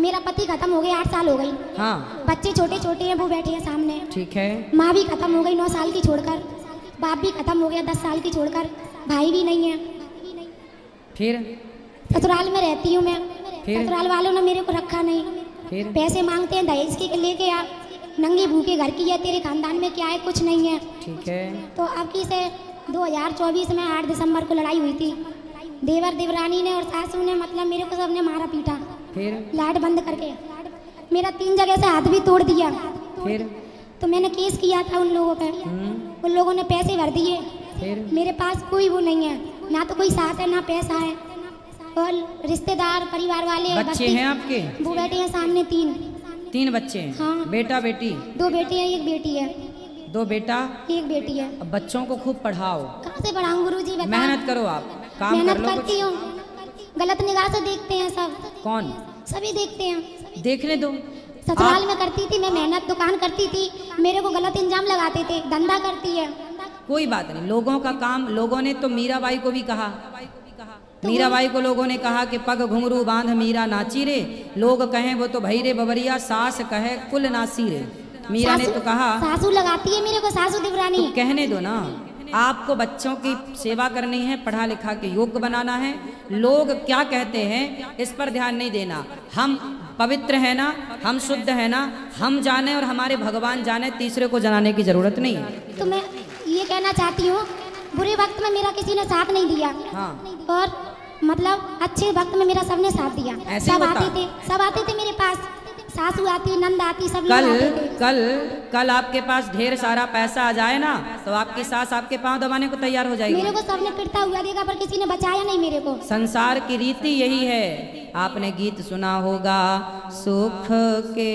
मेरा पति खत्म हो गया 8 साल हो गई। हाँ। बच्चे छोटे छोटे हैं, वो बैठे हैं सामने। ठीक है। माँ भी खत्म हो गई 9 साल की छोड़कर। बाप भी खत्म हो गया 10 साल की छोड़कर। भाई भी नहीं है। फिर ससुराल में रहती हूँ मैं। फिर? ससुराल वालों ने मेरे को रखा नहीं। फिर पैसे मांगते हैं दहेज के लेके आ, नंगे भूखे घर की है, तेरे खानदान में क्या है, कुछ नहीं है। ठीक है। तो अब की से 2024 में 8 दिसंबर को लड़ाई हुई थी। देवर देवरानी ने और सासू ने मतलब मेरे को सबने मारा पीटा। फिर लाइट बंद करके मेरा 3 जगह से हाथ भी तोड़ दिया। फिर तो मैंने केस किया था उन लोगों पे। उन लोगों ने पैसे भर दिए। फिर मेरे पास कोई वो नहीं है, ना तो कोई साथ है ना पैसा है। और रिश्तेदार परिवार वाले बच्चे हैं आपके? वो बैठे हैं सामने 3 बच्चे हैं। हाँ। बेटा बेटी? 2 बेटे हैं, 1 बेटी है। 2 बेटा 1 बेटी है। अब बच्चों को खूब पढ़ाओ। कहाँ से पढ़ाऊँ गुरुजी, बताओ। मेहनत करो, आप काम कर मेहनत लो करती हूँ। गलत निगाह से देखते हैं सब। कौन? सभी देखते हैं। देखने दो। ससुराल में करती थी मैं मेहनत, दुकान करती थी, मेरे को गलत इंजाम लगाते थे, धंधा करती है। कोई बात नहीं, लोगों का काम। लोगों ने तो मीराबाई को भी कहा। मीराबाई को लोगों ने कहा कि पग घुंघरू बांध मीरा नाची रे, लोग कहें वो तो भई रे बबरिया, सास कहे कुल नासी रे। मीरा ने तो कहा। सासू लगाती है मेरे को, सासू देवरानी। तो कहने दो ना, आपको बच्चों की सेवा करनी है, पढ़ा लिखा के योग्य बनाना है। लोग क्या कहते हैं इस पर ध्यान नहीं देना। हम पवित्र है ना, हम शुद्ध है ना, हम जाने और हमारे भगवान जाने, तीसरे को जनाने की जरूरत नहीं है। तो मैं ये कहना चाहती हूँ, बुरे वक्त में मेरा किसी ने साथ नहीं दिया। हाँ। और मतलब अच्छे वक्त में मेरा सबने साथ दिया। ऐसे सब होता। सब आते थे मेरे पास। सासू आती, नंद आती, सब लोग कल आते थे। कल कल आपके पास ढेर सारा पैसा आ जाए ना, तो आपकी सास आपके पाँव दबाने को तैयार हो जाएगी। मेरे को सबने पिटता हुआ देखा, पर किसी ने बचाया नहीं मेरे को। संसार की रीति यही है। आपने गीत सुना होगा, सुख के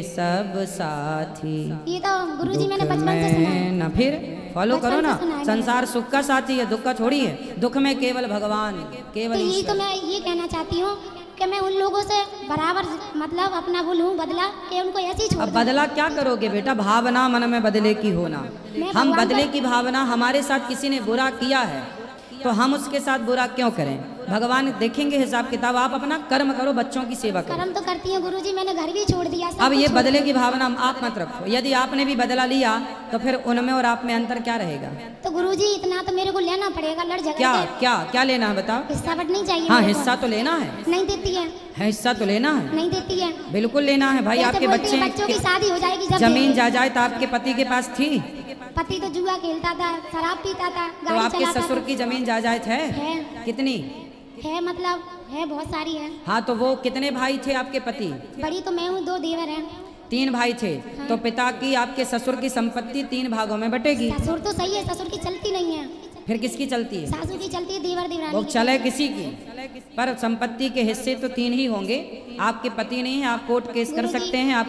सब साथी, ये तो गुरुजी मैंने दुख बचपन से सुना है। में न। फिर फॉलो बचपन करो से ना। सुना है संसार सुख का साथी है, दुख का थोड़ी है। दुख में केवल भगवान, केवल तो यही तो ईश्वर। मैं ये कहना चाहती हूँ कि मैं उन लोगों से बराबर मतलब अपना वो लूँ बदला, कि उनको ऐसे ही छोड़ अब दूँ। बदला क्या करोगे बेटा? भावना मन में बदले की होना। मैं हम भगवान बदले पर- की भावना, हमारे साथ किसी ने बुरा किया है तो हम उसके साथ बुरा क्यों करें? भगवान देखेंगे हिसाब किताब। आप अपना कर्म करो, बच्चों की सेवा करो। कर्म तो करती है गुरुजी, मैंने घर भी छोड़ दिया। सब अब कुछ ये छोड़ बदले दिया। की भावना आप मत रखो। यदि आपने भी बदला लिया तो फिर उनमें और आप में अंतर क्या रहेगा? तो गुरुजी इतना तो मेरे को लेना पड़ेगा, लड़ झगड़ क्या के। क्या क्या लेना है बताओ? हिस्सा बटनी चाहिए हाँ, मेरे को। हिस्सा तो लेना है। नहीं देती है। हिस्सा तो लेना है, नहीं देती है। बिल्कुल लेना है भाई। कैसे आपके बोलती बच्चे है, बच्चों की शादी हो जाएगी जब जमीन देंगे। जायदाद आपके पति के पास थी? पति तो जुआ खेलता था, शराब पीता था, तो गाड़ी आपके चलाता ससुर था। की जमीन जायदाद है? है। कितनी है मतलब है, बहुत सारी है। हाँ, तो वो कितने भाई थे आपके पति? बड़ी तो मैं हूँ, 2 देवर हैं। 3 भाई थे। तो पिता की, आपके ससुर की संपत्ति 3 भागों में बटेगी। ससुर तो सही है, ससुर की चलती नहीं है। फिर किसकी चलती है? सासू की चलती है, देवर देवरानी वो की। चले किसी की, पर संपत्ति के हिस्से तो 3 ही होंगे। आपके पति नहीं है, आप कोर्ट केस कर गुरुजी, सकते हैं। आप